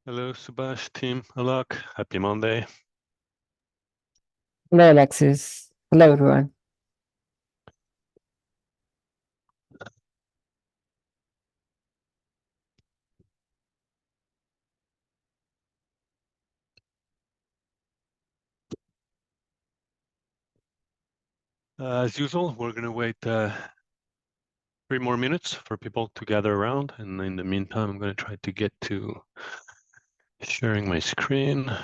Hello, Subash, team, Alok. Happy Monday. Hello, Alexis. Hello, everyone. As usual, we're going to wait 3 more minutes for people to gather around. And in the meantime, I'm going to try to get to sharing my screen.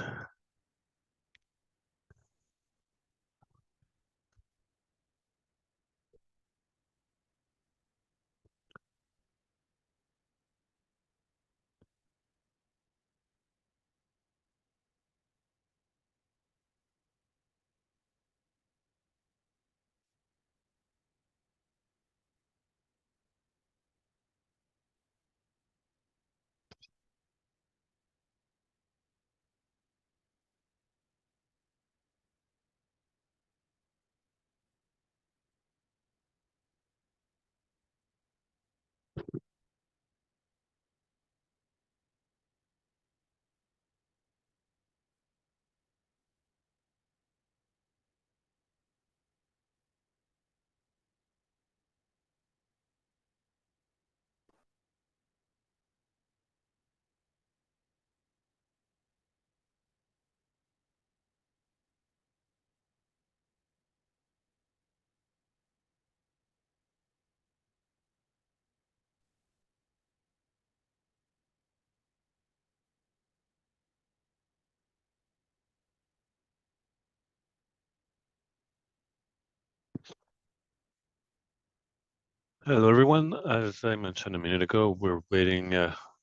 Hello, everyone. As I mentioned a minute ago, we're waiting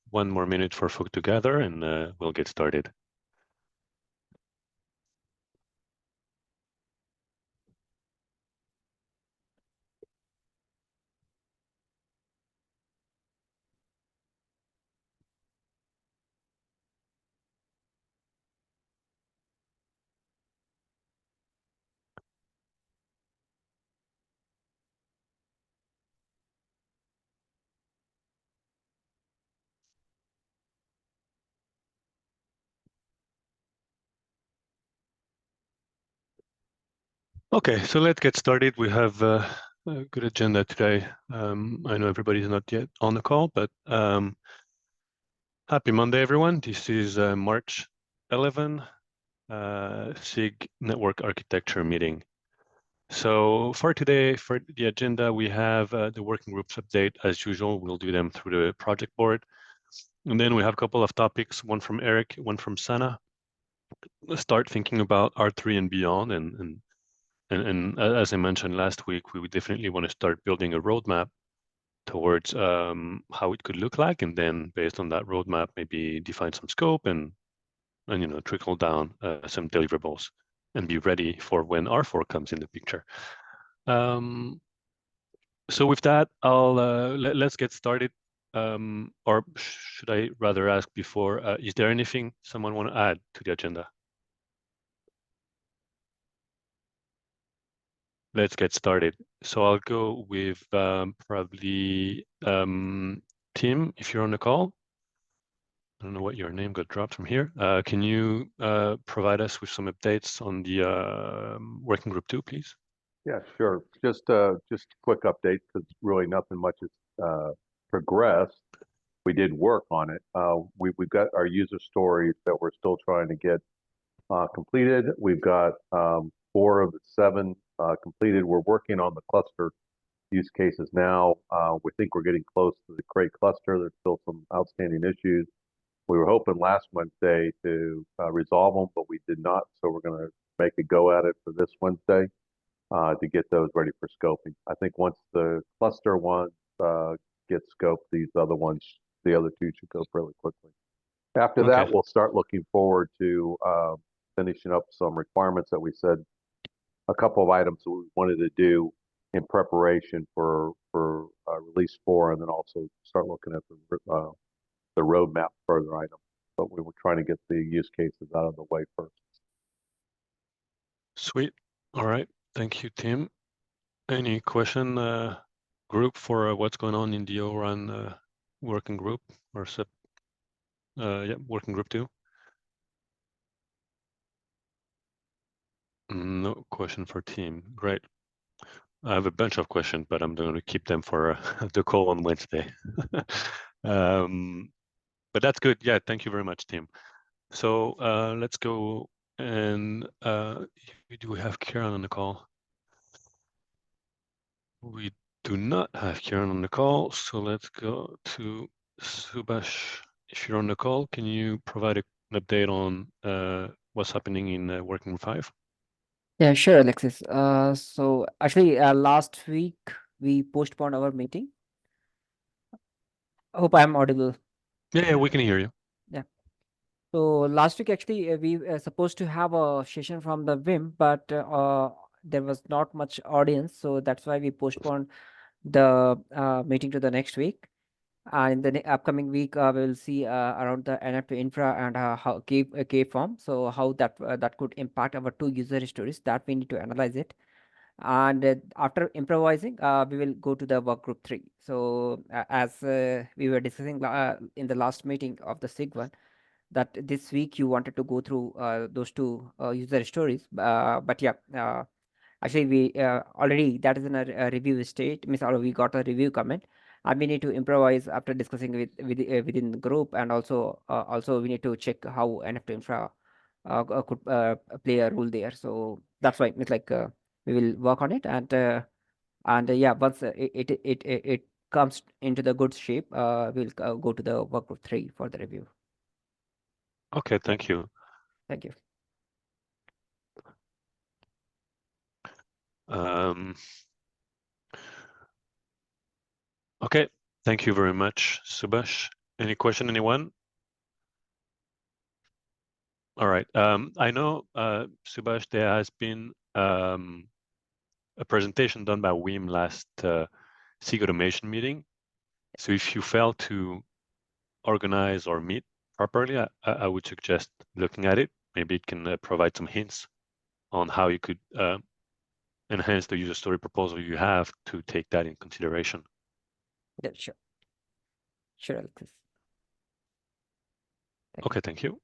1 more minute for folk to gather, and we'll get started. Okay, so let's get started. We have a good agenda today. I know everybody's not yet on the call, but happy Monday, everyone. This is March 11, SIG Network Architecture meeting. So for today, for the agenda, we have the working groups update. As usual, we'll do them through the project board. And then we have a couple of topics, one from Eric, one from Sana. Let's start thinking about R3 and beyond. And as I mentioned last week, we would definitely want to start building a roadmap towards how it could look like. And then based on that roadmap, maybe define some scope and trickle down some deliverables and be ready for when R4 comes in the picture. So with that, let's get started. Or should I rather ask before, is there anything someone want to add to the agenda? Let's get started. So I'll go with probably Tim, if you're on the call. I don't know what your name got dropped from here. Can you provide us with some updates on the working group 2, please? Yeah, sure. Just a quick update because really nothing much has progressed. We did work on it. We've got our user stories that we're still trying to get completed. We've got 4 of the 7 completed. We're working on the cluster use cases now. We think we're getting close to the crate cluster. There's still some outstanding issues. We were hoping last Wednesday to resolve them, but we did not. So we're going to make a go at it for this Wednesday to get those ready for scoping. I think once the cluster ones get scoped, the other 2 should go fairly quickly. After that, we'll start looking forward to finishing up some requirements that we said, a couple of items that we wanted to do in preparation for release 4, and then also start looking at the roadmap further items. But we were trying to get the use cases out of the way first. Sweet. All right. Thank you, Tim. Any question, group, for what's going on in the ORAN working group or Yeah, working group 2. No question for team. Great. I have a bunch of questions, but I'm going to keep them for the call on Wednesday. But that's good. Yeah, thank you very much, team. So let's go and do we have Kieran on the call? We do not have Kieran on the call, so let's go to Subhash. If you're on the call, can you provide an update on what's happening in Working Group 5? Yeah, sure, Alexis. So actually, last week we postponed our meeting. I hope I'm audible. Yeah, we can hear you. Yeah. So last week, actually, we were supposed to have a session from the WIM, but there was not much audience, so that's why we postponed the meeting to the next week. In the upcoming week, we will see around the NFT infra and how K form. So how that could impact our two user stories that we need to analyze it. And after improvising, we will go to the work group 3. So as we were discussing in the last meeting of the SIG one, that this week you wanted to go through those two user stories. But yeah, actually we already that is in a review state. Means we got a review comment, and we need to improvise after discussing within the group, and also we need to check how NFT infra could play a role there. So that's why it's like we will work on it, and yeah, once it comes into the good shape, we'll go to the work group 3 for the review. Okay, thank you. Thank you. Okay, thank you very much, Subhash. Any question, anyone? All right. I know, Subhash, there has been a presentation done by Wim last SIG automation meeting. So if you fail to organize or meet properly, I would suggest looking at it. Maybe it can provide some hints on how you could enhance the user story proposal you have to take that in consideration. Yeah, sure. Sure, Alexis. Okay, thank you.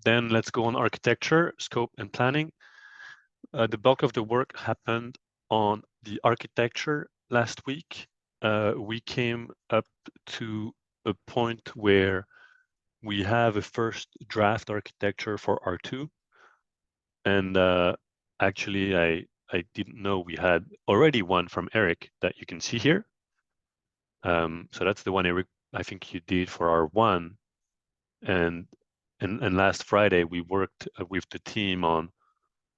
Then let's go on architecture, scope, and planning. The bulk of the work happened on the architecture last week. We came up to a point where we have a first draft architecture for R2. And actually, I didn't know we had already one from Eric that you can see here. So that's the one, Eric, I think you did for R1. And last Friday, we worked with the team on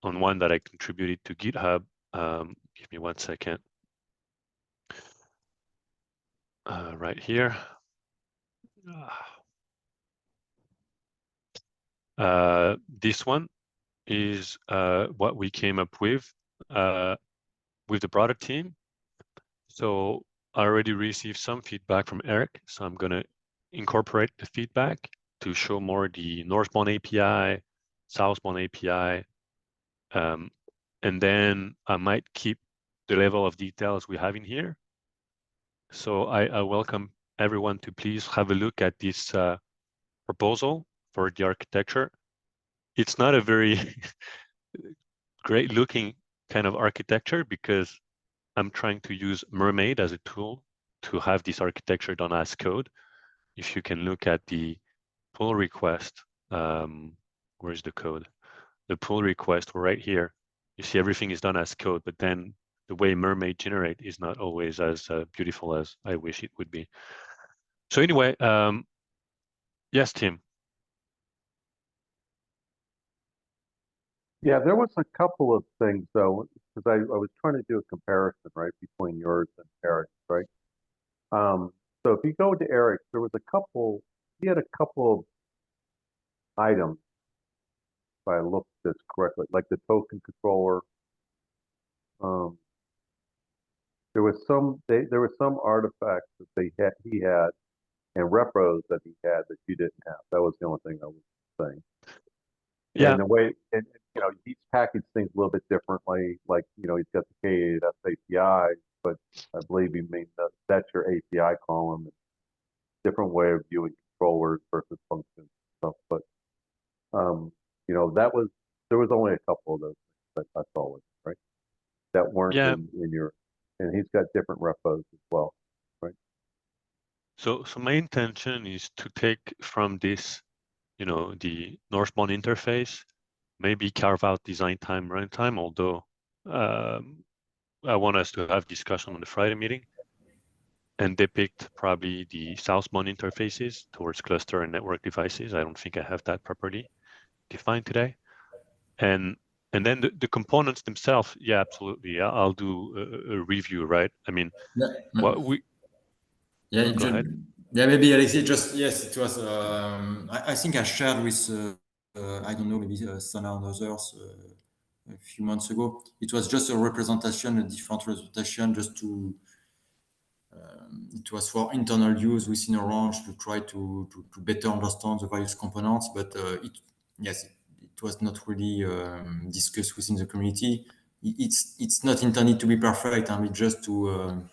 one that I contributed to GitHub. Give me 1 second. Right here. This one is what we came up with the broader team. So I already received some feedback from Eric, so I'm going to incorporate the feedback to show more the northbound API, southbound API, and then I might keep the level of details we have in here. So I welcome everyone to please have a look at this proposal for the architecture. It's not a very great looking kind of architecture because I'm trying to use Mermaid as a tool to have this architecture done as code. If you can look at the pull request, where's the code? The pull request right here, you see everything is done as code, but then the way Mermaid generate is not always as beautiful as I wish it would be. So anyway, yes, Tim. Yeah, there was a couple of things though, because I was trying to do a comparison, right, between yours and Eric's, right? So if you go to Eric's, there was he had a couple of items, if I looked at this correctly, like the token controller. Um, there were some artifacts that he had and repros that he had that you didn't have. That was the only thing I was saying. Yeah. And the way, and he's packaged things a little bit differently. Like, he's got the K8S API, but I believe you mean that's your API column. Different way of viewing controllers versus functions stuff. But you know, there was only a couple of those that I saw with it, right? That weren't in your, and he's got different repos as well, right? So my intention is to take from this, you know, the northbound interface, maybe carve out design time, runtime, although I want us to have discussion on the Friday meeting, and depict probably the southbound interfaces towards cluster and network devices. I don't think I have that properly defined today. And then the components themselves, yeah, absolutely. I'll do a review, right? I mean, what we... Yeah, Go ahead. Yeah, maybe Alexis, just, yes, it was, I think I shared with, I don't know, maybe Sana and others a few months ago. It was just a representation, a different representation, just to, it was for internal use within Orange to try to better understand the various components, but it was not really discussed within the community. It's not intended to be perfect. I mean, just to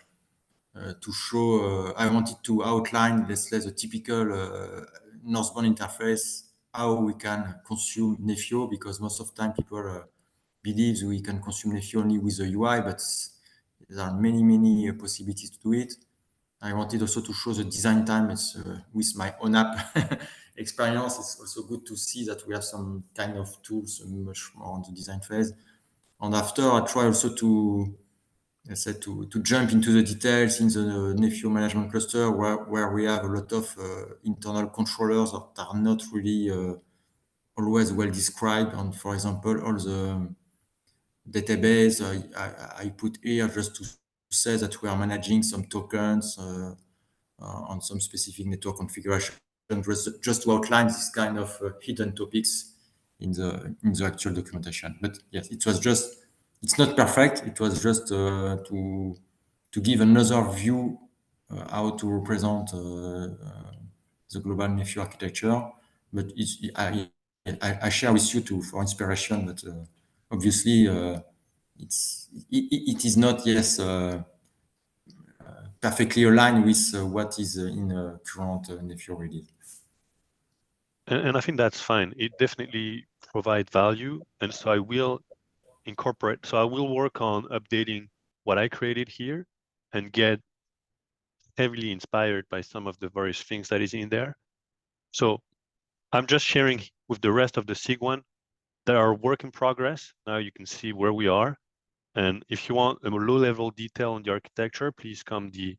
show, I wanted to outline, let's say, the typical northbound interface, how we can consume Nefio, because most of the time people believe we can consume Nefio only with the UI, but there are many possibilities to do it. I wanted also to show the design time. It's with my own app experience. It's also good to see that we have some kind of tools much more on the design phase. And after, I try also to, let's say, to jump into the details in the Nefio management cluster, where we have a lot of internal controllers that are not really always well described. And for example, all the database I put here just to say that we are managing some tokens on some specific network configuration, just to outline this kind of hidden topics in the actual documentation. But yes, it was just, it's not perfect. It was just to give another view how to represent the global Nefio architecture. But I share with you too for inspiration that obviously it is not, yes, perfectly aligned with what is in current Nefio release. And I think that's fine. It definitely provides value. And so I will incorporate, so I will work on updating what I created here and get heavily inspired by some of the various things that is in there. So I'm just sharing with the rest of the SIG one that are work in progress. Now you can see where we are. And if you want a low-level detail on the architecture, please come to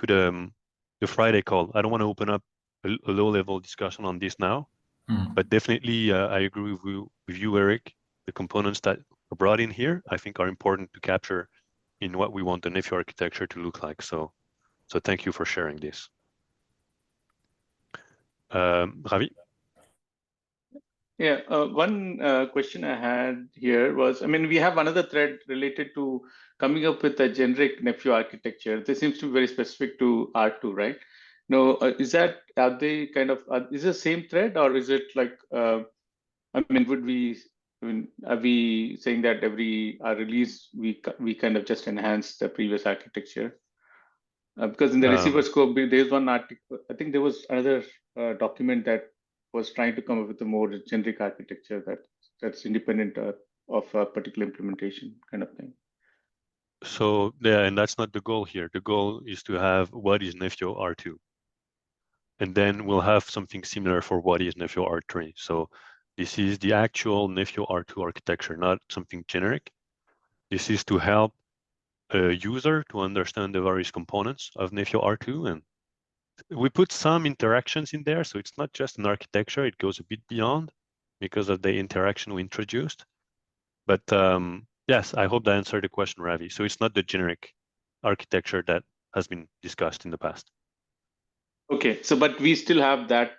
the Friday call. I don't want to open up a low-level discussion on this now, but definitely I agree with you, Eric. The components that are brought in here, I think, are important to capture in what we want the Nefio architecture to look like. So thank you for sharing this. Ravi? Yeah, one question I had here was, I mean, we have another thread related to coming up with a generic Nefio architecture. This seems to be very specific to R2, right? No, is that, are they kind of, is it the same thread, or is it like, I mean, are we saying that every release, we kind of just enhance the previous architecture? Because in the receiver scope, there's one article, I think there was another document that was trying to come up with a more generic architecture that's independent of a particular implementation kind of thing. So yeah, and that's not the goal here. The goal is to have what is Nefio R2. And then we'll have something similar for what is Nefio R3. So this is the actual Nefio R2 architecture, not something generic. This is to help a user to understand the various components of Nefio R2. And we put some interactions in there. So it's not just an architecture, it goes a bit beyond because of the interaction we introduced. But yes, I hope that answered the question, Ravi. So it's not the generic architecture that has been discussed in the past. Okay, so but we still have that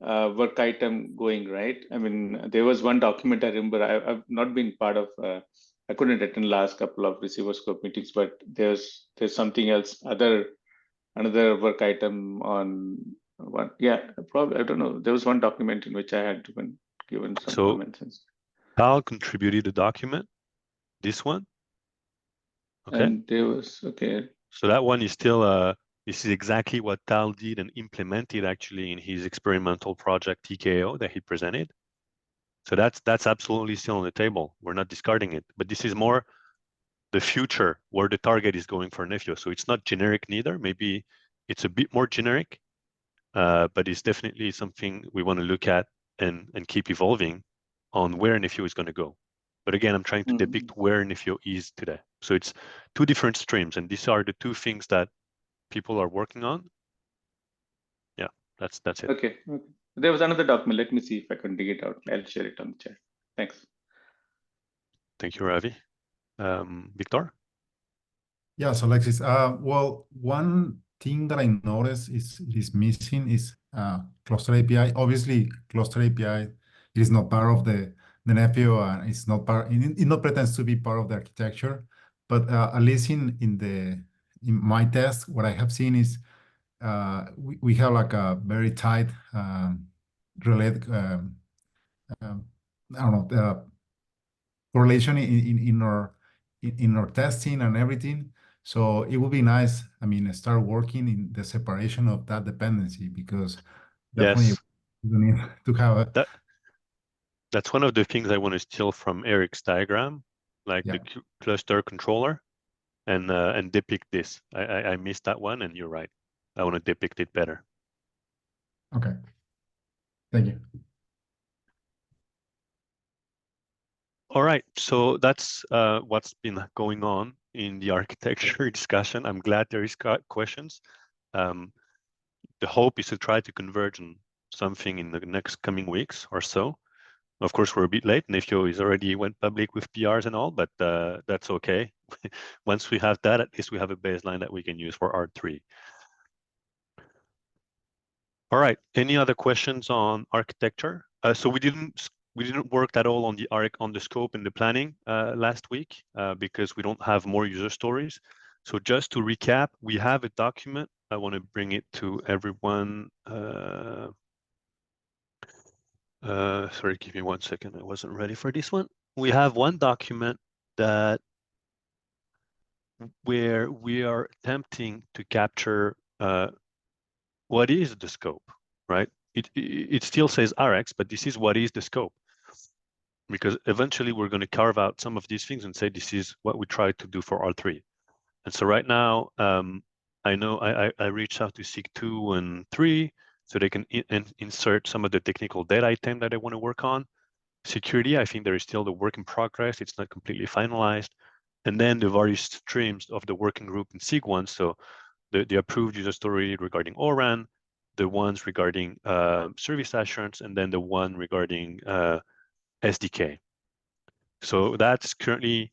work item going, right? I mean, there was one document I remember. I've not been part of. I couldn't attend last couple of receiver scope meetings, but there's something else, another work item on one. Yeah, probably, I don't know. There was one document in which I had given some comments. Tal contributed a document, this one. Okay. And there was, okay. So that one is still This is exactly what Tal did and implemented actually in his experimental project TKO that he presented. So that's absolutely still on the table. We're not discarding it, but this is more the future where the target is going for Nephio. So it's not generic neither. Maybe it's a bit more generic, but it's definitely something we want to look at and keep evolving on where Nephio is going to go. But again, I'm trying to depict where Nephio is today. So it's two different streams, and these are the two things that people are working on. Yeah, that's it. Okay. There was another document. Let me see if I can dig it out. I'll share it on the chat. Thanks. Thank you, Ravi. Victor? Yeah, so Alexis, well, one thing that I noticed is missing is cluster API. Obviously, cluster API is not part of the Nephio, and it's not part. It not pretends to be part of the architecture, but at least in my test, what I have seen is we have like a very tight related I don't know correlation in our testing and everything. So it would be nice, I mean, start working in the separation of that dependency, because definitely Yes. you need to have a That's one of the things I want to steal from Eric's diagram, like the cluster controller, and depict this. I missed that one, and you're right. I want to depict it better. Okay. Thank you. All right, so that's what's been going on in the architecture discussion. I'm glad there is questions. The hope is to try to converge on something in the next coming weeks or so. Of course, we're a bit late. Nephio is already went public with PRs and all, but that's okay. Once we have that, at least we have a baseline that we can use for R3. All right, any other questions on architecture? So we didn't work at all on the scope and the planning last week because we don't have more user stories. So just to recap, we have a document. I want to bring it to everyone. Sorry, give me 1 second. I wasn't ready for this one. We have one document where we are attempting to capture what is the scope, right? It still says RX, but this is what is the scope. Because eventually we're going to carve out some of these things and say this is what we try to do for R3. And so right now, I know I reached out to SIG 2 and 3 so they can insert some of the technical data item that I want to work on. Security, I think there is still the work in progress. It's not completely finalized. And then the various streams of the working group in SIG 1. So the approved user story regarding ORAN, the ones regarding service assurance, and then the one regarding SDK. So that's currently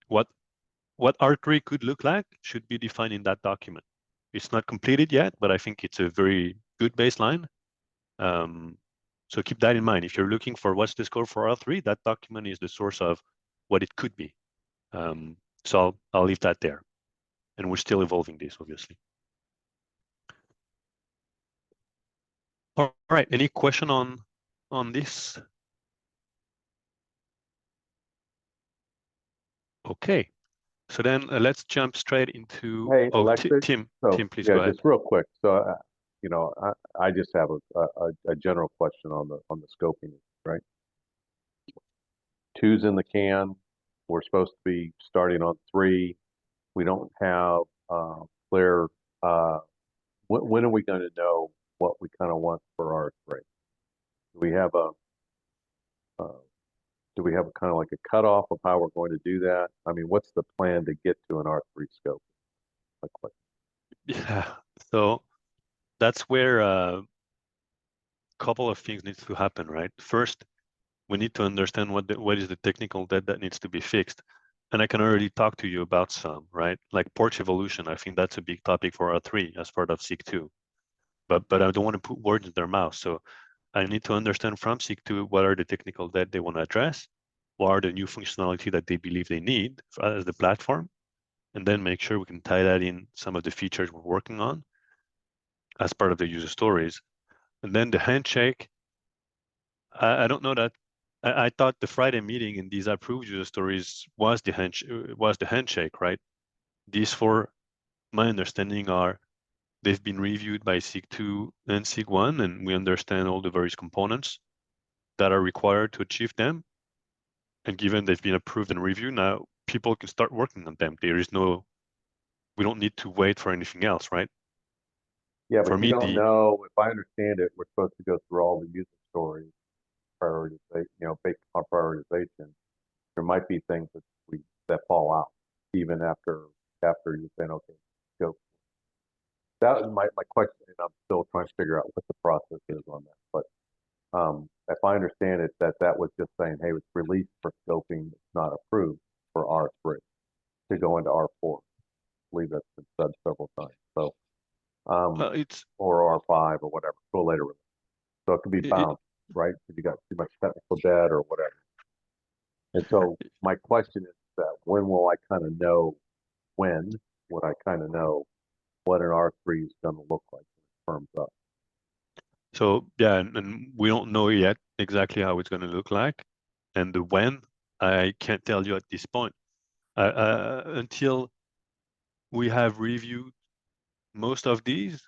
what R3 could look like, should be defined in that document. It's not completed yet, but I think it's a very good baseline. So keep that in mind. If you're looking for what's the scope for R3, that document is the source of what it could be. So I'll leave that there. And we're still evolving this, obviously. All right, any question on this? Okay, so then let's jump straight into. Hey, oh, Alexis. Tim, So, please yeah, go ahead. just real quick. So, I just have a general question on the scoping, right? 2's in the can. We're supposed to be starting on 3. We don't have clear. When are we going to know what we kind of want for R3? Do we have a kind of like a cutoff of how we're going to do that? I mean, what's the plan to get to an R3 scope? Yeah, so that's where a couple of things needs to happen, right? First, we need to understand what is the technical debt that needs to be fixed. And I can already talk to you about some, right? Like port evolution, I think that's a big topic for R3 as part of SIG 2. But I don't want to put words in their mouth. So I need to understand from SIG 2 what are the technical debt they want to address, what are the new functionality that they believe they need as the platform, and then make sure we can tie that in some of the features we're working on as part of the user stories. And then the handshake, I don't know that. I thought the Friday meeting in these approved user stories was the handshake, right? These four, my understanding, are they've been reviewed by SIG2 and SIG1, and we understand all the various components that are required to achieve them. And given they've been approved and reviewed, now people can start working on them. We don't need to wait for anything else, right? Yeah, but For you me, don't know, if I understand it, we're supposed to go through all the user stories, prioritization, based on prioritization. There might be things that fall out even after you're saying, okay, go. That was my question, and I'm still trying to figure out what the process is on that. But if I understand it, that was just saying, hey, it's released for scoping, it's not approved for R3 to go into R4. I believe that's been said several times. So, it's or R5 or whatever, go later release. So it can be bound, right? If you got too much technical debt or whatever. And so my question is that when would I kind of know what an R3 is going to look like when it firms up? So yeah, and we don't know yet exactly how it's going to look like, and the when I can't tell you at this point. Until we have reviewed most of these,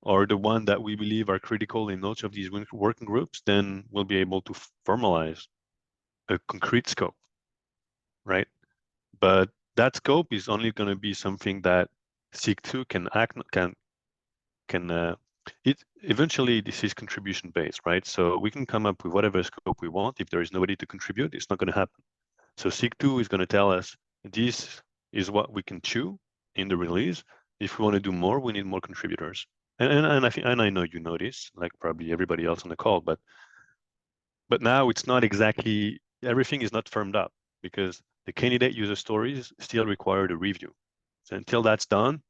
or the one that we believe are critical in each of these working groups, then we'll be able to formalize a concrete scope, right? But that scope is only going to be something that SIG2 eventually this is contribution based, right? So we can come up with whatever scope we want. If there is nobody to contribute, it's not going to happen. So SIG2 is going to tell us this is what we can chew in the release. If we want to do more, we need more contributors. And I know you know this, like probably everybody else on the call, but now it's not exactly, everything is not firmed up because the candidate user stories still require the review. So until that's done,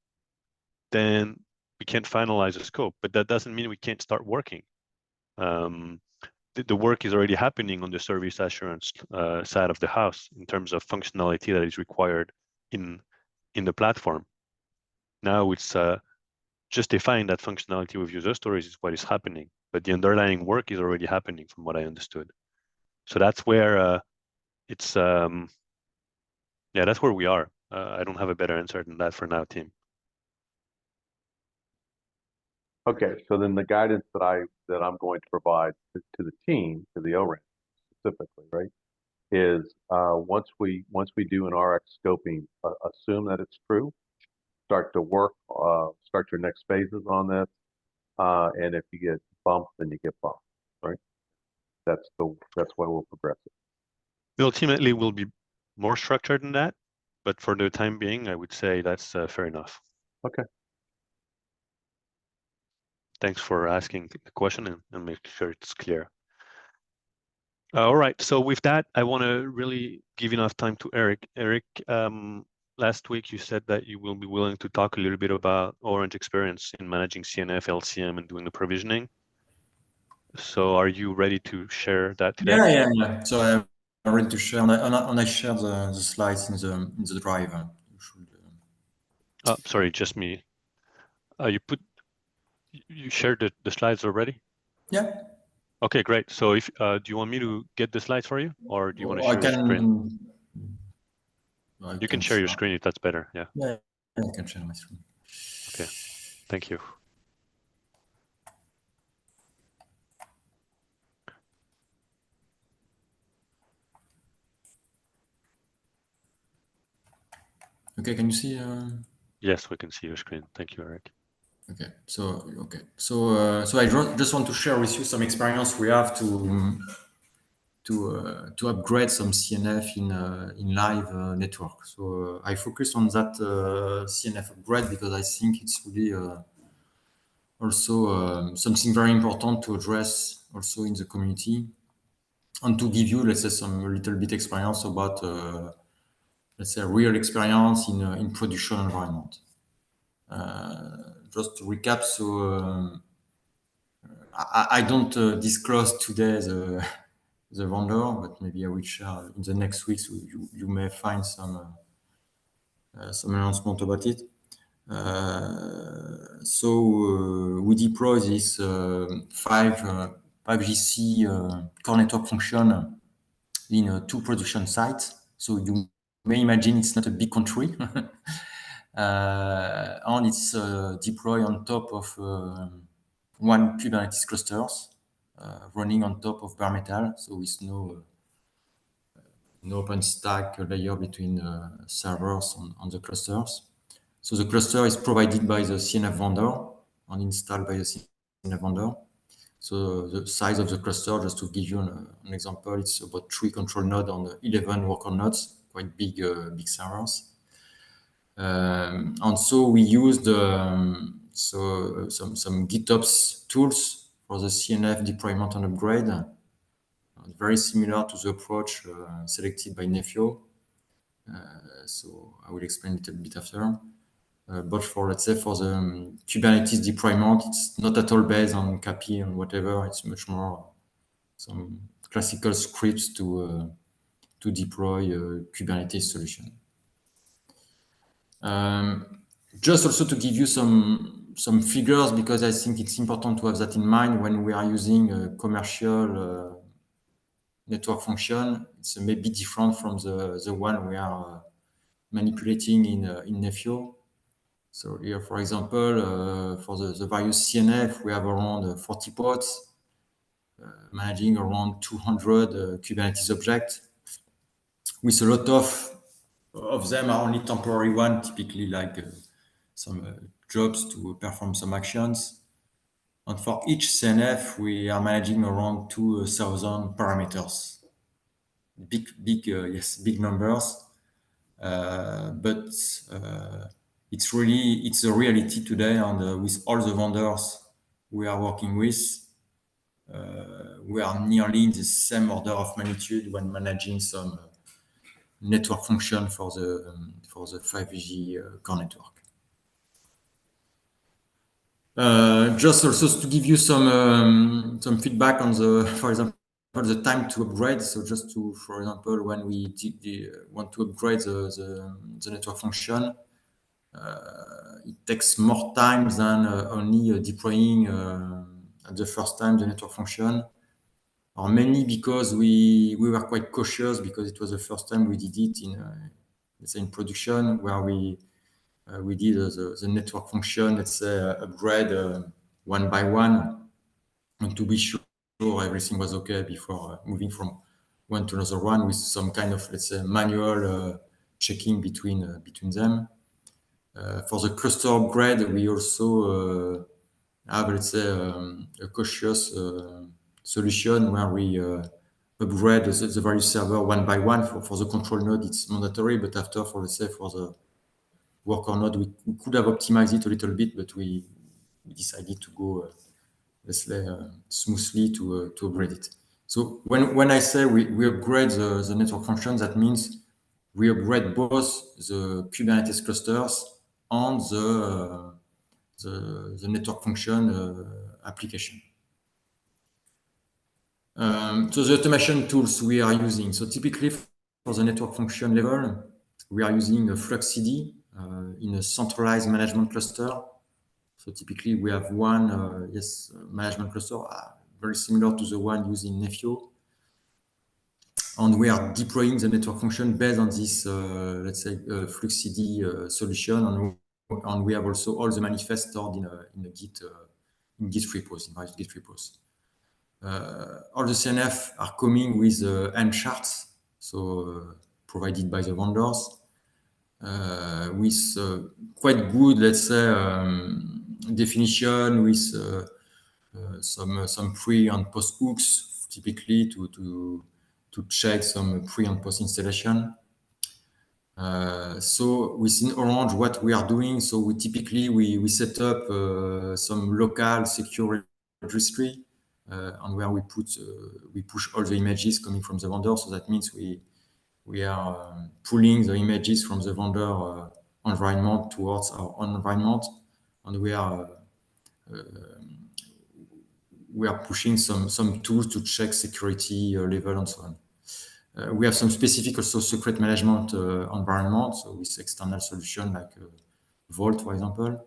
then we can't finalize the scope, but that doesn't mean we can't start working. The work is already happening on the service assurance side of the house in terms of functionality that is required in the platform. Now it's justifying that functionality with user stories is what is happening, but the underlying work is already happening from what I understood. So that's where that's where we are. I don't have a better answer than that for now, team. Okay, so then the guidance that I'm going to provide to the team, to the ORAN specifically, right, is once we do an RX scoping, assume that it's true, start to work, start your next phases on this, and if you get bumped, then you get bumped, right? That's why we'll progress it. Ultimately, we'll be more structured than that, but for the time being, I would say that's fair enough. Okay. Thanks for asking the question and make sure it's clear. All right, so with that, I want to really give enough time to Eric. Eric, last week you said that you will be willing to talk a little bit about Orange experience in managing CNF, LCM, and doing the provisioning. So are you ready to share that today? Yeah. So I'm ready to share, and I share the slides in the drive. Sorry, just me. You shared the slides already? Yeah. Okay, great. So if do you want me to get the slides for you, or do you want to share your screen? You can share your screen if that's better. Yeah. Yeah, I can share my screen. Okay. Thank you. Okay, can you see? Yes, we can see your screen. Thank you, Eric. Okay, so I just want to share with you some experience we have to upgrade some CNF in live network. So I focus on that CNF upgrade because I think it's really also something very important to address also in the community, and to give you, let's say, some little bit experience about let's say real experience in production environment. Just to recap, so I don't disclose today the vendor, but maybe I will share in the next weeks. So you may find some announcement about it. So we deploy this 5GC core network function in 2 production sites. So you may imagine it's not a big country. and it's deployed on top of one Kubernetes clusters running on top of bare metal, so with no OpenStack layer between servers on the clusters. So the cluster is provided by the CNF vendor and installed by the CNF vendor. So the size of the cluster, just to give you an example, it's about 3 control nodes on 11 worker nodes, quite big servers. And so we used some GitOps tools for the CNF deployment and upgrade, very similar to the approach selected by Nefio. So I will explain it a bit after. But for, let's say, for the Kubernetes deployment, it's not at all based on CAPI and whatever. It's much more some classical scripts to deploy a Kubernetes solution. Just also to give you some figures, because I think it's important to have that in mind when we are using a commercial network function. It's maybe different from the one we are manipulating in Nefio. So here, for example, for the various CNF, we have around 40 pods, managing around 200 Kubernetes objects, with a lot of them are only temporary one, typically like some jobs to perform some actions. And for each CNF, we are managing around 2,000 parameters. Big numbers. But it's a reality today, and with all the vendors we are working with, we are nearly in the same order of magnitude when managing some network function for the 5G core network. Just also to give you some feedback on for example, the time to upgrade. So just to, for example, when we want to upgrade the network function, it takes more time than only deploying at the first time the network function, or mainly because we were quite cautious because it was the first time we did it in let's say in production, where we did the network function, let's say upgrade one by one, and to be sure everything was okay before moving from one to another one, with some kind of, let's say, manual checking between them. For the cluster upgrade, we also have, let's say, a cautious solution where we upgrade the various server one by one. For the control node, it's mandatory, but after, for, let's say, for the worker node, we could have optimized it a little bit, but we decided to go, let's say, smoothly to upgrade it. So when I say we upgrade the network function, that means we upgrade both the Kubernetes clusters and the network function application. So the automation tools we are using. So typically for the network function level, we are using a FluxCD in a centralized management cluster. So typically we have one management cluster, very similar to the one used in Nefio. And we are deploying the network function based on this, let's say, FluxCD solution. And we have also all the manifests stored in Git repos, in various Git repos. All the CNF are coming with M charts, so provided by the vendors, with quite good, let's say, definition, with some pre and post hooks, typically to check some pre and post installation. So within Orange, what we are doing, so we typically we set up some local secure registry, and where we push all the images coming from the vendor. So that means we are pulling the images from the vendor environment towards our own environment, and we are pushing some tools to check security level and so on. We have some specific also secret management environment, so with external solution like Vault, for example.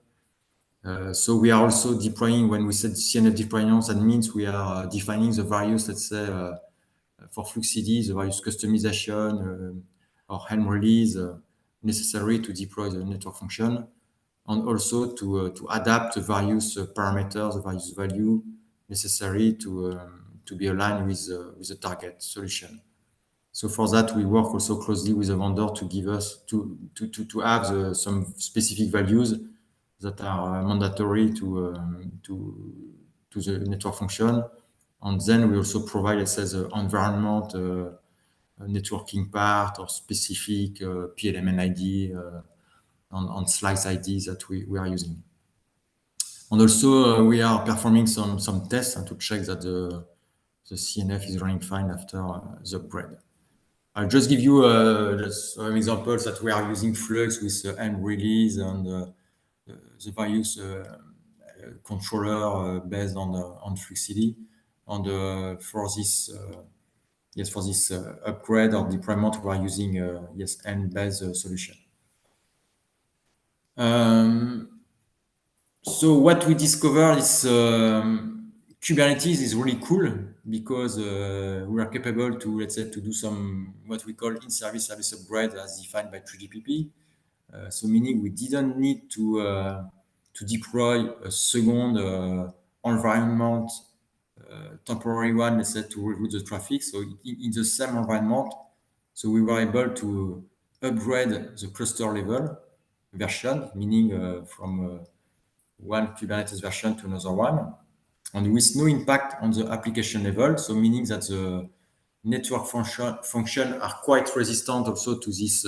So we are also deploying, when we said CNF deployment, that means we are defining the various, let's say, for FluxCD, the various customization or Helm release necessary to deploy the network function, and also to adapt the various parameters, the various value necessary to be aligned with the target solution. So for that, we work also closely with the vendor to give us to have some specific values that are mandatory to the network function, and then we also provide, let's say, the environment networking part or specific PLMN ID on slice IDs that we are using. And also we are performing some tests to check that the CNF is running fine after the upgrade. I'll just give you just some examples that we are using Flux with end release and the various controller based on Flux CD. And for this upgrade or deployment, we are using end-based solution. So what we discovered is Kubernetes is really cool because we are capable to, let's say, to do some what we call in-service service upgrade as defined by 3GPP. So meaning we didn't need to deploy a second environment, temporary one, let's say, to reroute the traffic. So in the same environment, so we were able to upgrade the cluster level version, meaning from one Kubernetes version to another one, and with no impact on the application level. So meaning that the network function are quite resistant also to this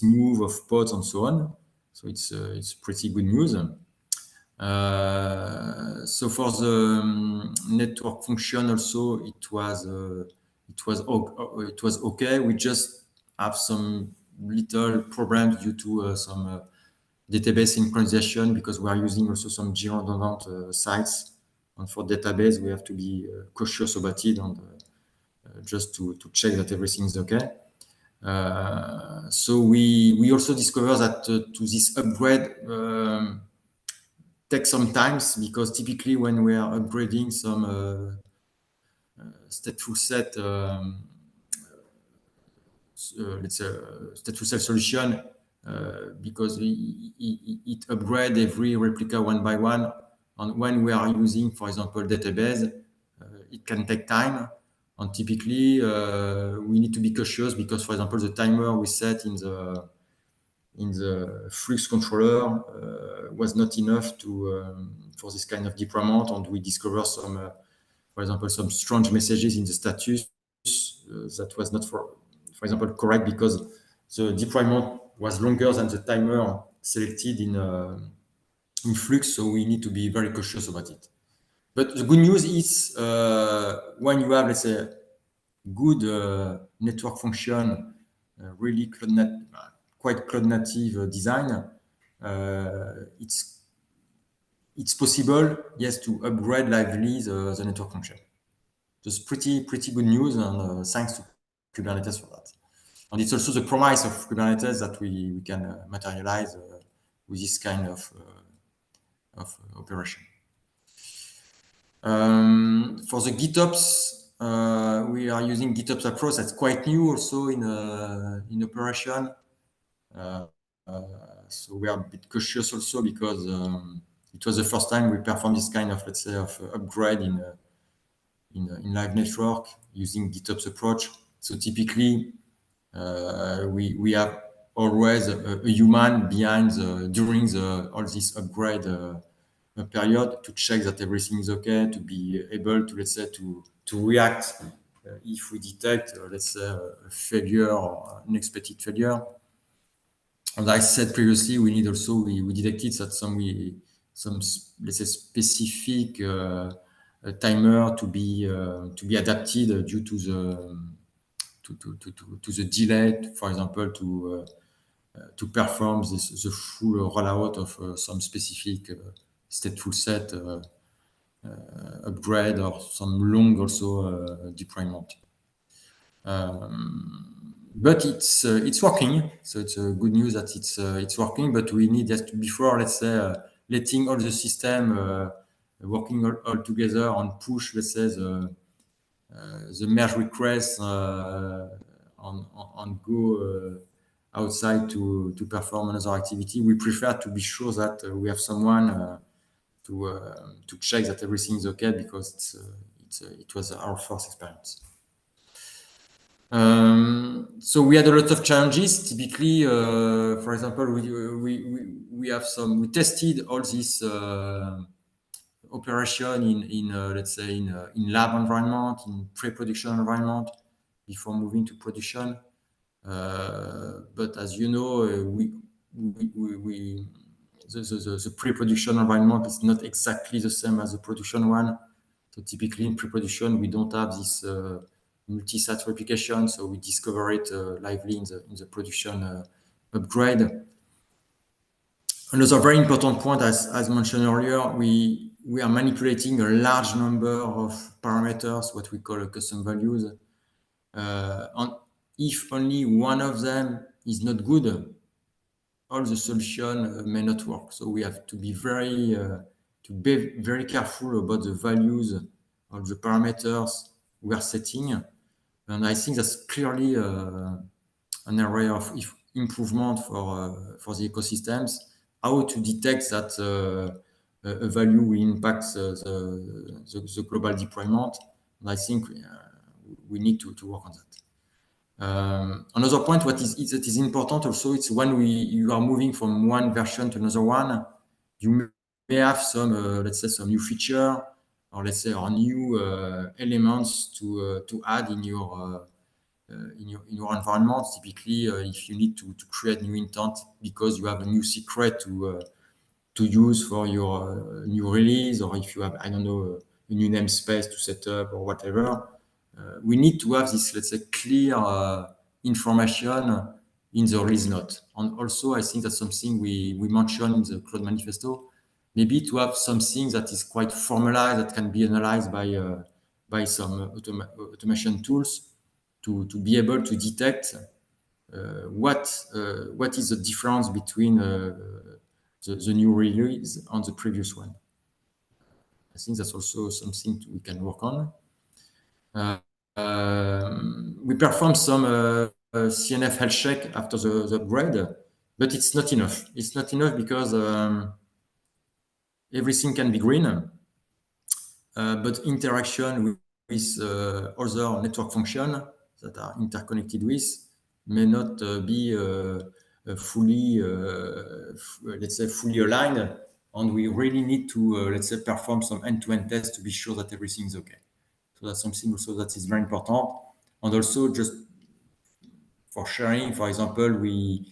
move of pods and so on. So it's pretty good news. So for the network function also, it was okay. We just have some little problems due to some database synchronization because we are using also some redundant sites, and for database we have to be cautious about it and just to check that everything is okay. So we also discover that to this upgrade takes some time because typically when we are upgrading some stateful set, let's say stateful set solution, because it upgrades every replica one by one, and when we are using, for example, database, it can take time. And typically, we need to be cautious because, for example, the timer we set in the Flux controller was not enough for this kind of deployment, and we discover some, for example, some strange messages in the status that was not, for example, correct because the deployment was longer than the timer selected in Flux, so we need to be very cautious about it. But the good news is when you have, let's say, good network function, really quite cloud native design, it's possible, yes, to upgrade lively the network function. It's pretty good news, and thanks to Kubernetes for that. And it's also the promise of Kubernetes that we can materialize with this kind of operation. For the GitOps, we are using GitOps approach that's quite new also in operation. So we are a bit cautious also because it was the first time we performed this kind of, let's say, of upgrade in live network using GitOps approach. So typically, we have always a human behind during all this upgrade period to check that everything is okay, to be able to, let's say, to react if we detect, let's say, a failure or unexpected failure. And I said previously, we need also, we detected that some let's say, specific timer to be adapted due to the delay, for example, to perform the full rollout of some specific stateful set upgrade or some long also deployment. But it's working, so it's good news that it's working. But we need just before, let's say, letting all the system working all together and push, let's say, the merge request on go outside to perform another activity. We prefer to be sure that we have someone to check that everything is okay, because it was our first experience. So we had a lot of challenges. Typically, for example, we tested all this operation in let's say in lab environment, in pre-production environment before moving to production. But as you know, the pre-production environment is not exactly the same as the production one. So typically in pre-production, we don't have this multi-site replication, so we discover it lively in the production upgrade. Another very important point, as mentioned earlier, we are manipulating a large number of parameters, what we call custom values. If only one of them is not good, all the solution may not work. So we have to be very careful about the values of the parameters we are setting. And I think that's clearly an area of improvement for the ecosystems, how to detect that a value will impact the global deployment. And I think we need to work on that. Another point that is important also, it's when you are moving from one version to another one, you may have some, let's say, some new feature, or let's say, or new elements to add in your environment. Typically, if you need to create new intent because you have a new secret to use for your new release, or if you have, I don't know, a new namespace to set up or whatever, we need to have this, let's say, clear information in the release note. And also, I think that's something we mentioned in the Cloud Manifesto, maybe to have something that is quite formalized, that can be analyzed by some automation tools to be able to detect what is the difference between the new release and the previous one. I think that's also something we can work on. We perform some CNF health check after the upgrade, but it's not enough. It's not enough because everything can be green, but interaction with other network functions that are interconnected with may not be fully, let's say, fully aligned. And we really need to, let's say, perform some end-to-end tests to be sure that everything is okay. So that's something also that is very important. And also, just for sharing, for example, we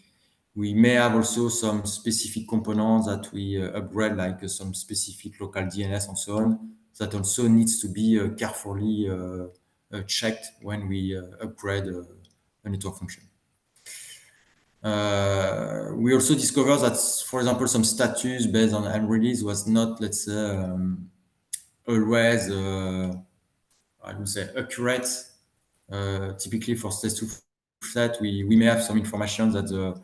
may have also some specific components that we upgrade, like some specific local DNS and so on, that also needs to be carefully checked when we upgrade a network function. We also discovered that, for example, some status based on M release was not, let's say, always, I would say, accurate. Typically for stage2 set, we may have some information that the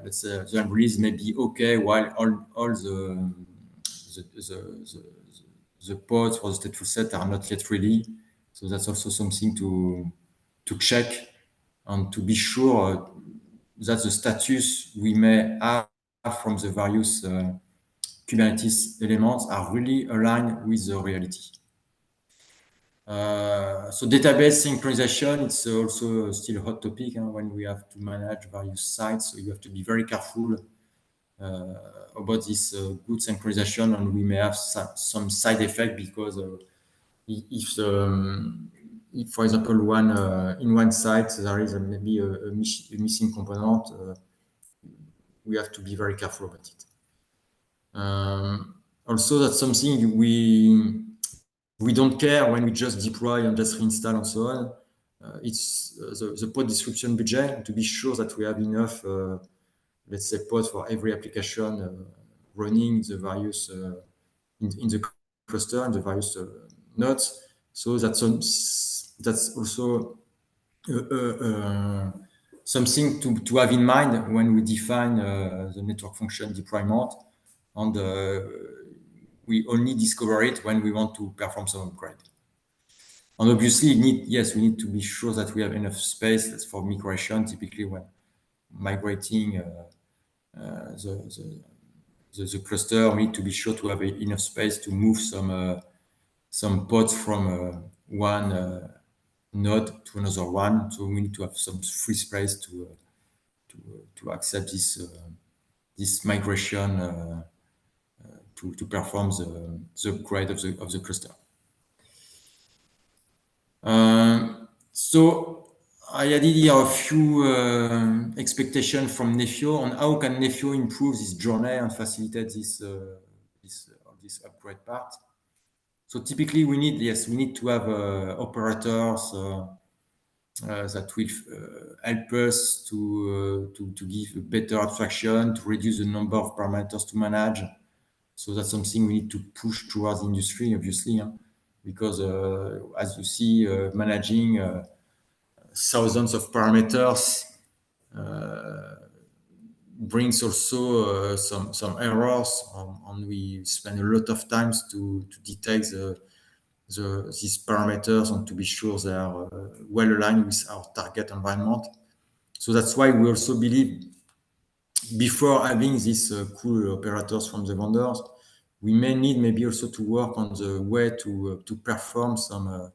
let's say the release may be okay, while all the pods for the stateful set are not yet ready. So that's also something to check and to be sure that the status we may have from the various Kubernetes elements are really aligned with the reality. So database synchronization, it's also still a hot topic when we have to manage various sites. So you have to be very careful about this good synchronization, and we may have some side effect because if, for example, in one site there is maybe a missing component, we have to be very careful about it. Also, that's something we don't care when we just deploy and just reinstall and so on. It's the pod description budget to be sure that we have enough, let's say, pods for every application running the various in the cluster and the various nodes. So that's also something to have in mind when we define the network function deployment, and we only discover it when we want to perform some upgrade. And obviously, we need to be sure that we have enough space. That's for migration. Typically, when migrating the cluster, we need to be sure to have enough space to move some pods from one node to another one. So we need to have some free space to accept this migration to perform the upgrade of the cluster. So I added here a few expectations from Nefio on how can Nefio improve this journey and facilitate this upgrade part. So typically we need to have operators that will help us to give a better abstraction, to reduce the number of parameters to manage. So that's something we need to push towards the industry, obviously, because as you see, managing thousands of parameters brings also some errors, and we spend a lot of time to detect these parameters and to be sure they are well aligned with our target environment. So that's why we also believe, before having these cool operators from the vendors, we may need maybe also to work on the way to perform some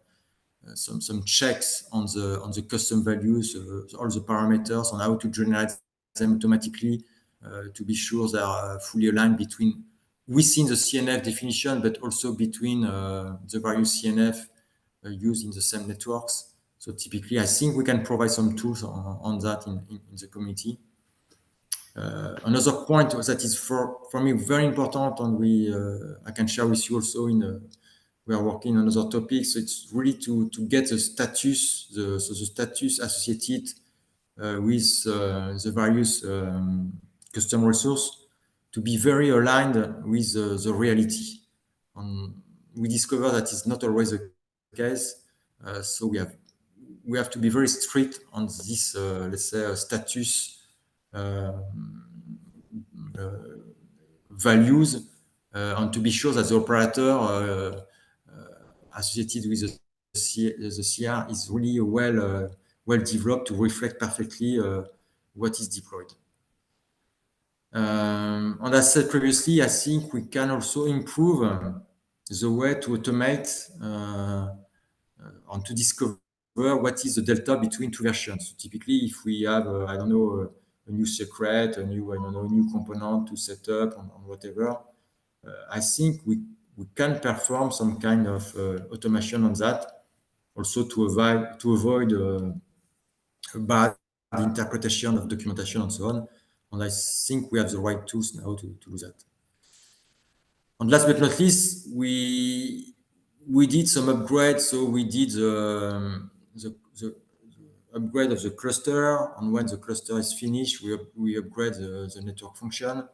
checks on the custom values, all the parameters, on how to generate them automatically, to be sure they are fully aligned within the CNF definition, but also between the various CNF used in the same networks. So typically, I think we can provide some tools on that in the community. Another point that is for me very important, and I can share with you also we are working on other topics. So it's really to get the status, the status associated with the various custom resource to be very aligned with the reality. And we discover that it's not always the case. So we have to be very strict on this, let's say, status values, and to be sure that the operator associated with the CR is really well developed to reflect perfectly what is deployed. And as said previously, I think we can also improve the way to automate and to discover what is the delta between two versions. So typically, if we have, I don't know, a new secret, a new component to set up on whatever, I think we can perform some kind of automation on that, also to avoid bad interpretation of documentation and so on. And I think we have the right tools now to do that. And last but not least, we did some upgrades. So we did the upgrade of the cluster, and when the cluster is finished, we upgrade the network function.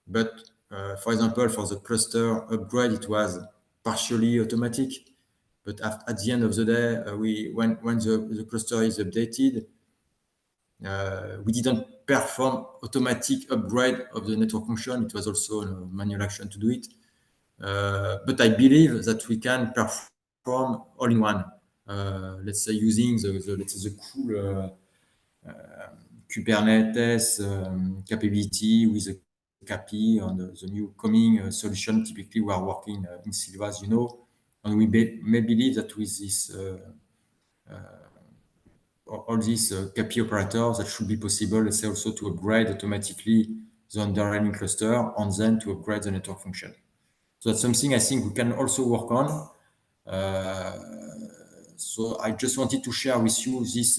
But for example, for the cluster upgrade, it was partially automatic. But at the end of the day, when the cluster is updated, we didn't perform automatic upgrade of the network function. It was also a manual action to do it. But I believe that we can perform all in one. Let's say using the cool Kubernetes capability with the CAPI and the new coming solution. Typically, we are working in Silva, as you know, and we may believe that with this all these CAPI operators, that should be possible. Let's say also to upgrade automatically the underlying cluster and then to upgrade the network function. So that's something I think we can also work on. So I just wanted to share with you this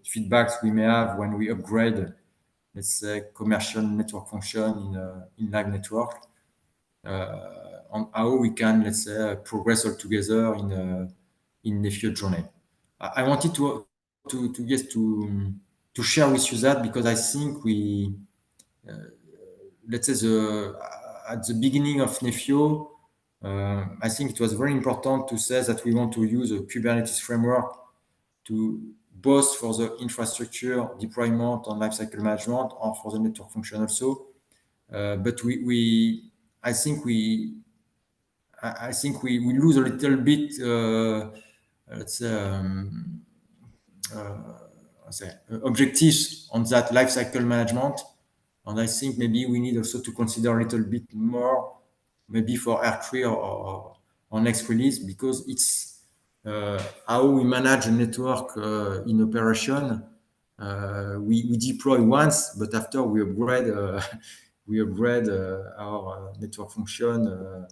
feedbacks we may have when we upgrade, let's say, commercial network function in live network, on how we can, let's say, progress all together in the future journey. I wanted to share with you that because I think let's say at the beginning of Nefio, I think it was very important to say that we want to use a Kubernetes framework to both for the infrastructure deployment and lifecycle management or for the network function also. But I think we lose a little bit let's say, objectives on that life cycle management. And I think maybe we need also to consider a little bit more, maybe for R3 or next release, because it's how we manage a network in operation. We deploy once, but after we upgrade our network function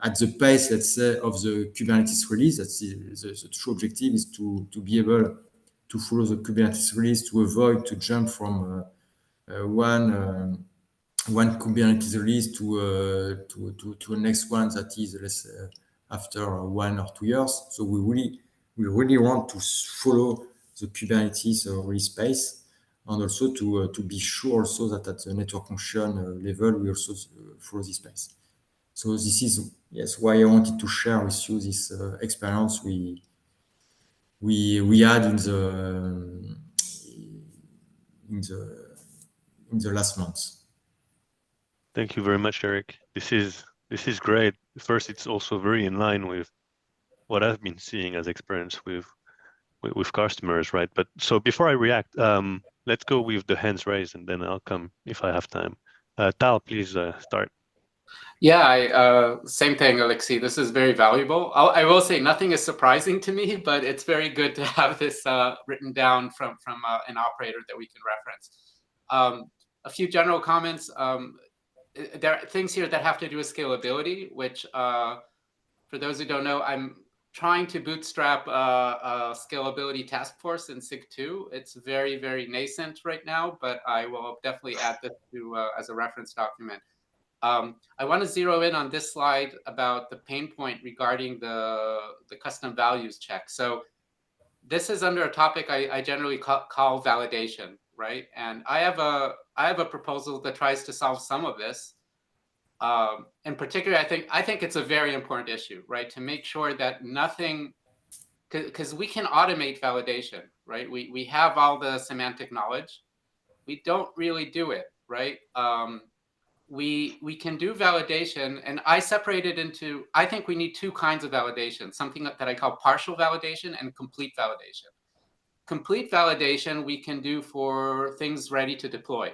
at the pace, let's say, of the Kubernetes release. That's the true objective, is to be able to follow the Kubernetes release, to avoid to jump from one Kubernetes release to the next one that is, let's say, after 1 or 2 years. So we really want to follow the Kubernetes release pace, and also to be sure also that at the network function level we also follow this pace. So this is, yes, why I wanted to share with you this experience we had in the last months. Thank you very much, Eric. This is great. First, it's also very in line with what I've been seeing as experience with customers, right? But so before I react, let's go with the hands raised, and then I'll come if I have time. Tal, please start. Yeah, same thing, Alexi. This is very valuable. I will say nothing is surprising to me, but it's very good to have this written down from an operator that we can reference. A few general comments. There are things here that have to do with scalability, which for those who don't know, I'm trying to bootstrap a scalability task force in SIG 2. It's very, very nascent right now, but I will definitely add this to as a reference document. I want to zero in on this slide about the pain point regarding the custom values check. So this is under a topic I generally call validation, right? And I have a proposal that tries to solve some of this. In particular, I think it's a very important issue, right? To make sure that nothing, because we can automate validation, right? We have all the semantic knowledge. We don't really do it, right? We can do validation, and I separate it into, I think we need two kinds of validation, something that I call partial validation and complete validation. Complete validation we can do for things ready to deploy,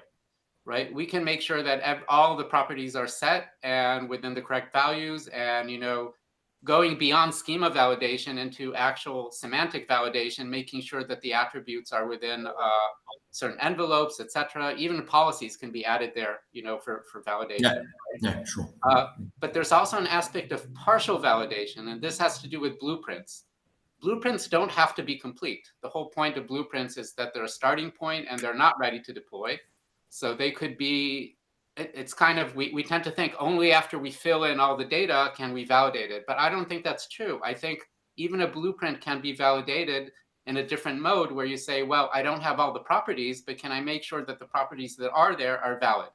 right? We can make sure that all the properties are set and within the correct values, and going beyond schema validation into actual semantic validation, making sure that the attributes are within certain envelopes, etc. Even policies can be added there, for validation. Yeah, sure. But there's also an aspect of partial validation, and this has to do with blueprints. Blueprints don't have to be complete. The whole point of blueprints is that they're a starting point and they're not ready to deploy. So they could be, it's kind of, we tend to think only after we fill in all the data can we validate it. But I don't think that's true. I think even a blueprint can be validated in a different mode where you say, well, I don't have all the properties, but can I make sure that the properties that are there are valid,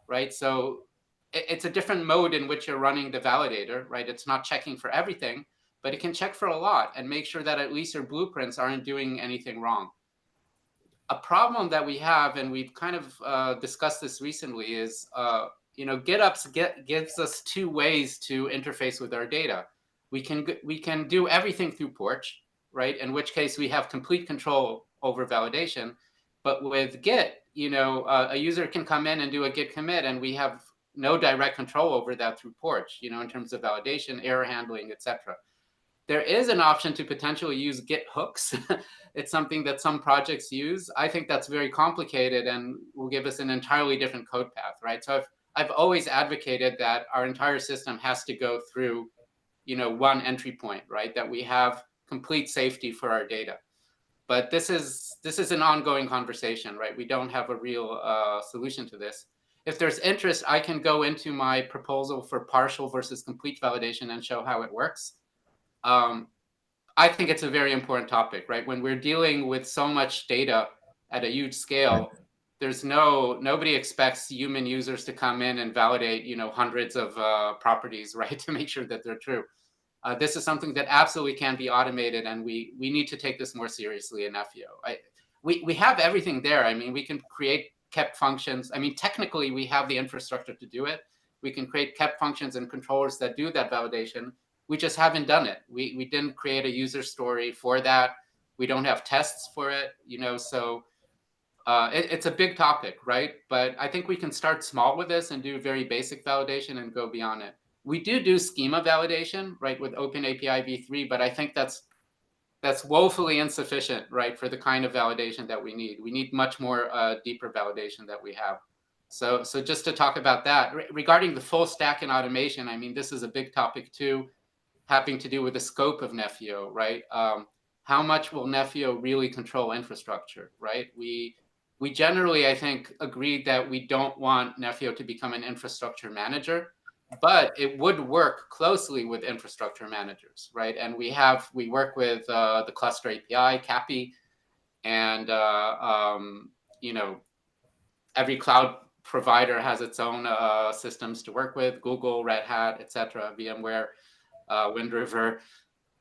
right? So it's a different mode in which you're running the validator, right? It's not checking for everything, but it can check for a lot and make sure that at least your blueprints aren't doing anything wrong. A problem that we have, and we've kind of discussed this recently, is GitOps gives us two ways to interface with our data. We can do everything through Porch, right? In which case we have complete control over validation. But with Git, a user can come in and do a Git commit, and we have no direct control over that through Porch, in terms of validation, error handling, etc. There is an option to potentially use Git hooks. It's something that some projects use. I think that's very complicated and will give us an entirely different code path, right? So I've always advocated that our entire system has to go through, one entry point, right? That we have complete safety for our data. But this is an ongoing conversation, right? We don't have a real solution to this. If there's interest, I can go into my proposal for partial versus complete validation and show how it works. I think it's a very important topic, right? When we're dealing with so much data at a huge scale, there's nobody expects human users to come in and validate, hundreds of properties, right? To make sure that they're true. This is something that absolutely can be automated, and we need to take this more seriously in FEO. We have everything there. I mean, we can create kept functions. I mean, technically, we have the infrastructure to do it. We can create kept functions and controllers that do that validation. We just haven't done it. We didn't create a user story for that. We don't have tests for it, so it's a big topic, right? But I think we can start small with this and do very basic validation and go beyond it. We do schema validation, right, with OpenAPI v3, but I think that's woefully insufficient, right, for the kind of validation that we need. We need much more deeper validation that we have. So just to talk about that, regarding the full stack and automation, I mean, this is a big topic too, having to do with the scope of Nefio, right? How much will Nefio really control infrastructure, right? We generally, I think, agreed that we don't want Nefio to become an infrastructure manager, but it would work closely with infrastructure managers, right? And we work with the Cluster API, CAPI, and every cloud provider has its own systems to work with: Google, Red Hat, etc., VMware, Wind River.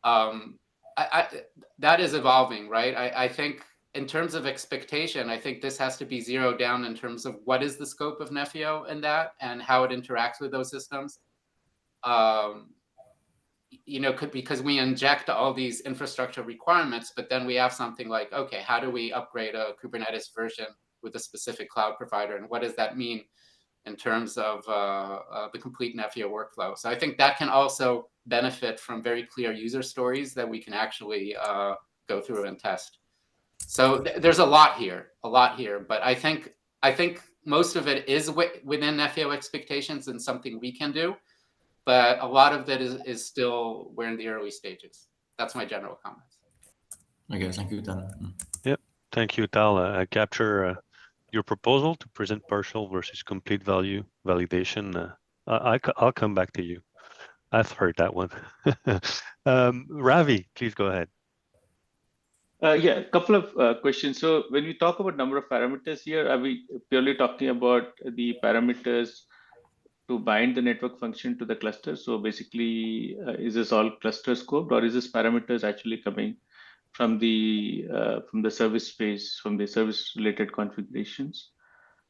That is evolving, right? I think in terms of expectation, I think this has to be zeroed down in terms of what is the scope of Nefio and that, and how it interacts with those systems. Because we inject all these infrastructure requirements, but then we have something like, okay, how do we upgrade a Kubernetes version with a specific cloud provider, and what does that mean in terms of the complete Nefio workflow? So I think that can also benefit from very clear user stories that we can actually go through and test. So there's a lot here, but I think most of it is within Nefio expectations and something we can do, but a lot of that is still, we're in the early stages. That's my general comments. Okay, thank you, Tal. Yep, thank you, Tal. I capture your proposal to present partial versus complete value validation. I'll come back to you. I've heard that one. Ravi, please go ahead. Yeah, a couple of questions. So when we talk about number of parameters here, are we purely talking about the parameters to bind the network function to the cluster? So basically, is this all cluster scoped, or is this parameters actually coming from the service space, from the service related configurations?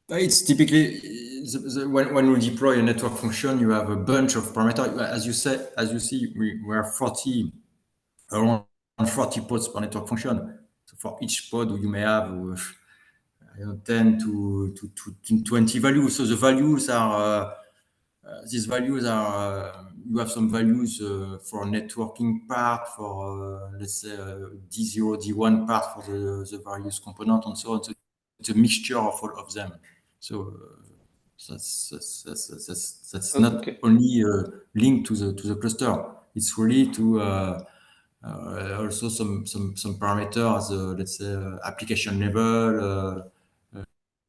It's typically when we deploy a network function, you have a bunch of parameters. As you see, we have around 40 pods per network function. So for each pod, you may have 10 to 20 values. So the values are these values are you have some values for networking part, for let's say D0, D1 part for the various components and so on. So it's a mixture of all of them. So that's not only linked to the cluster. It's really to also some parameters, let's say application level,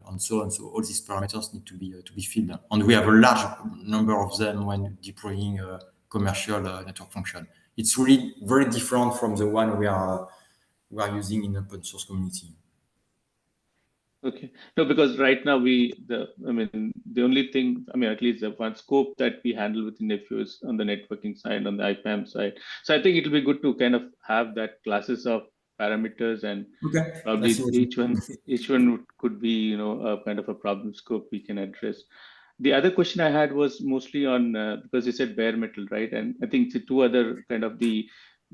and so on. So all these parameters need to be filled, and we have a large number of them when deploying a commercial network function. It's really very different from the one we are using in open source community. Okay. No, because right now the only thing, at least the one scope that we handle within Nefio is on the networking side, on the IPAM side. So I think it'll be good to kind of have that classes of parameters, and probably each one could be, a kind of a problem scope we can address. The other question I had was mostly on, because you said bare metal, right? And I think the two other kind of the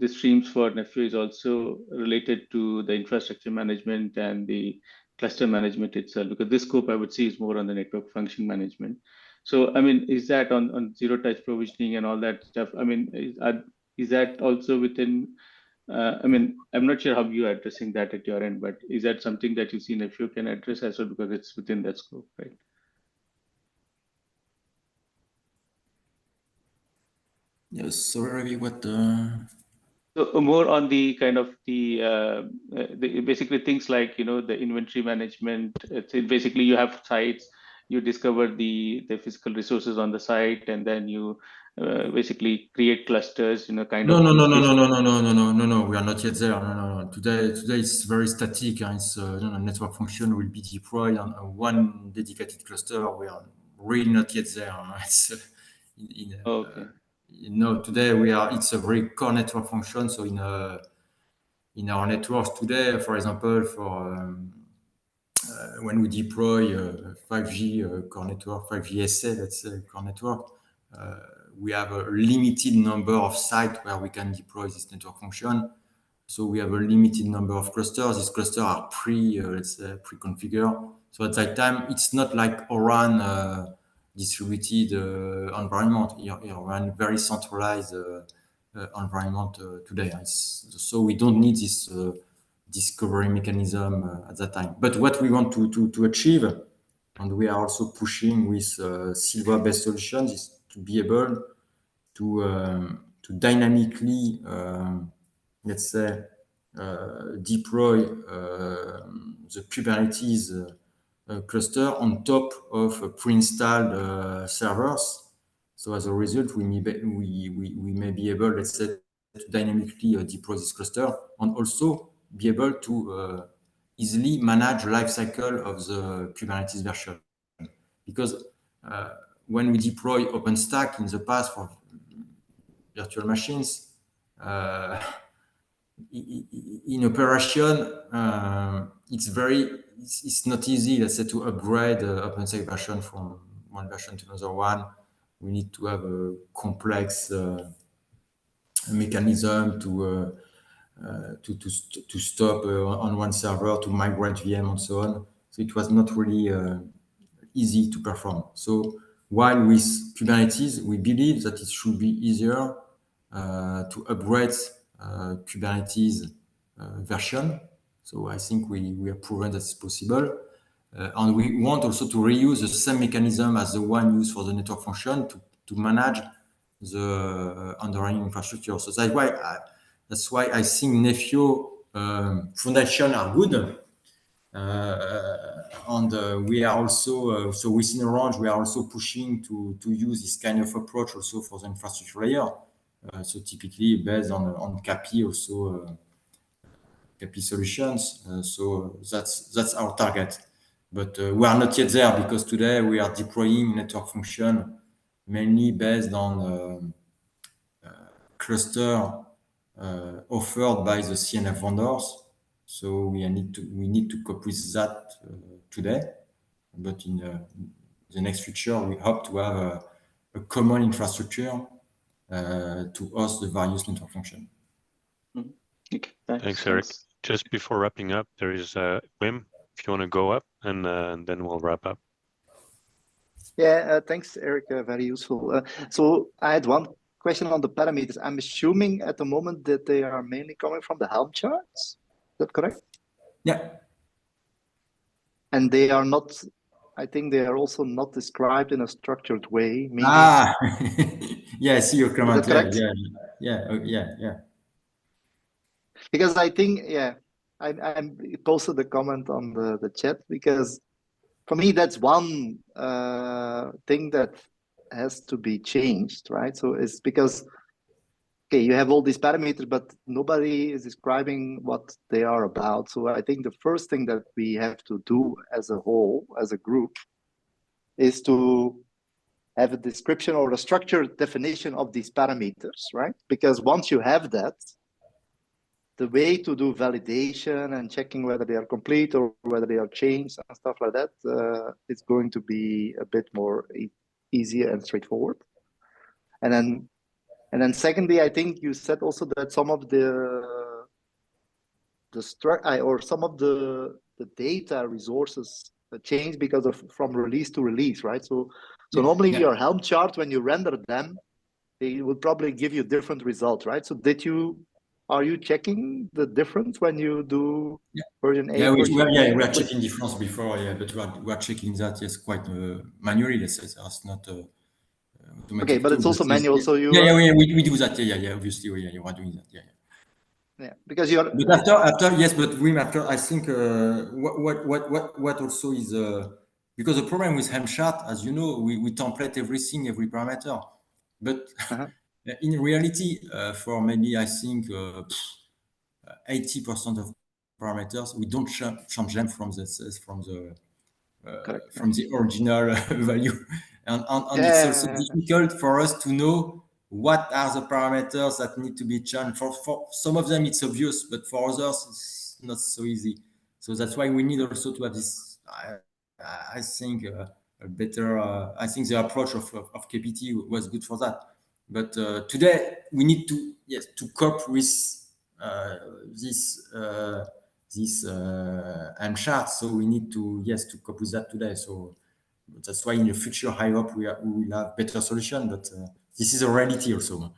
streams for Nefio is also related to the infrastructure management and the cluster management itself, because this scope I would see is more on the network function management. So, is that on zero touch provisioning and all that stuff? Is that also within, I'm not sure how you are addressing that at your end, but is that something that you see if you can address as well, because it's within that scope, right? Yes, so Ravi, what? So more on the kind of the basically things like, the inventory management. It's basically you have sites, you discover the physical resources on the site, and then you basically create clusters, No. We are not yet there. No. Today it's very static. It's network function will be deployed on one dedicated cluster. We are really not yet there. It's okay. Today it's a very core network function. So in our networks today, for example, when we deploy 5G core network, 5G SA, let's say core network, we have a limited number of sites where we can deploy this network function. So we have a limited number of clusters. These clusters are let's say pre-configured. So at that time, it's not like ORAN distributed environment. You run very centralized environment today. So we don't need this discovery mechanism at that time. But what we want to achieve, and we are also pushing with Silva-based solutions, is to be able to dynamically, let's say, deploy the Kubernetes cluster on top of pre-installed servers. So as a result, we may be able, let's say, to dynamically deploy this cluster and also be able to easily manage the life cycle of the Kubernetes version. Because when we deploy OpenStack in the past for virtual machines, in operation, it's not easy, let's say, to upgrade OpenStack version from one version to another one. We need to have a complex mechanism to stop on one server, to migrate VM and so on. So it was not really easy to perform. So while with Kubernetes, we believe that it should be easier to upgrade Kubernetes version. So I think we have proven that it's possible. And we want also to reuse the same mechanism as the one used for the network function to manage the underlying infrastructure. So that's why I think Nefio foundation are good. And we are also, so within Orange, we are also pushing to use this kind of approach also for the infrastructure layer. So typically based on CAPI also, CAPI solutions. So that's our target. But we are not yet there because today we are deploying network function mainly based on cluster offered by the CNF vendors. So we need to cope with that today. But in the next future, we hope to have a common infrastructure to host the various network functions. Okay, Thanks, Eric. Just before wrapping up, there is Wim, if you want to go up, and then we'll wrap up. Yeah, thanks, Eric. Very useful. So I had one question on the parameters. I'm assuming at the moment that they are mainly coming from the Helm charts. Is that correct? Yeah. And they are not, I think they are also not described in a structured way. Meaning... Yeah, I see your comment. Is that correct? Yeah. Because I think, I posted a comment on the chat because for me, that's one thing that has to be changed, right? So it's because, okay, you have all these parameters, but nobody is describing what they are about. So I think the first thing that we have to do as a whole, as a group, is to have a description or a structured definition of these parameters, right? Because once you have that, the way to do validation and checking whether they are complete or whether they are changed and stuff like that is going to be a bit more easier and straightforward. And then secondly, I think you said also that some of the data resources change because of from release to release, right? So normally your Helm chart, when you render them, they will probably give you different results, right? So are you checking the difference when you do version 8? We are checking difference before, but we are checking that, yes, quite manually, let's say. That's not automatic. Okay, but it's also manual, so you... we do that, obviously, you are doing that, Yeah, because you're... But after, yes, but Wim, after, I think what also is... because the problem with Helm chart, as you know, we template everything, every parameter. But in reality, for maybe, I think, 80% of parameters, we don't change them from the original value. And it's also difficult for us to know what are the parameters that need to be changed. For some of them, it's obvious, but for others, it's not so easy. So that's why we need also to have this, I think, a better, I think the approach of KPT was good for that. But today we need to to cope with this uncharted. So we need to to cope with that today. So that's why in the future, I hope we will have better solution. But this is a reality also.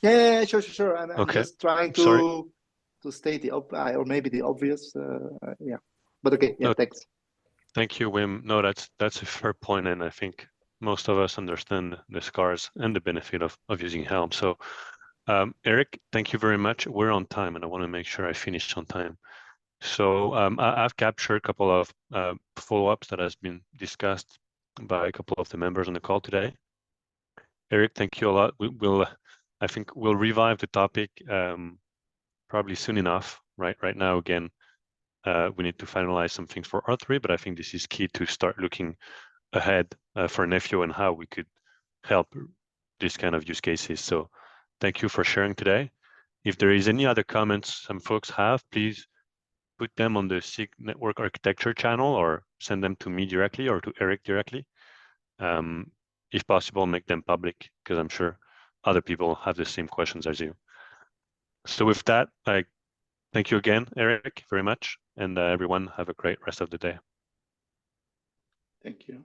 Yeah, sure. I'm Okay. just trying Sorry. to state the or maybe the obvious. Yeah, but okay. Yeah, No, thanks. thank you, Wim. No, that's a fair point, and I think most of us understand the scars and the benefit of using Helm. So, Eric, thank you very much. We're on time, and I want to make sure I finish on time. So I've captured a couple of follow-ups that has been discussed by a couple of the members on the call today. Eric, thank you a lot. I think we'll revive the topic probably soon enough. Right now, again, we need to finalize some things for R3, but I think this is key to start looking ahead for Nephio and how we could help these kind of use cases. So thank you for sharing today. If there is any other comments some folks have, please put them on the SIG network architecture channel or send them to me directly or to Eric directly. If possible, make them public because I'm sure other people have the same questions as you. So with that, I thank you again, Eric, very much. And everyone have a great rest of the day. Thank you.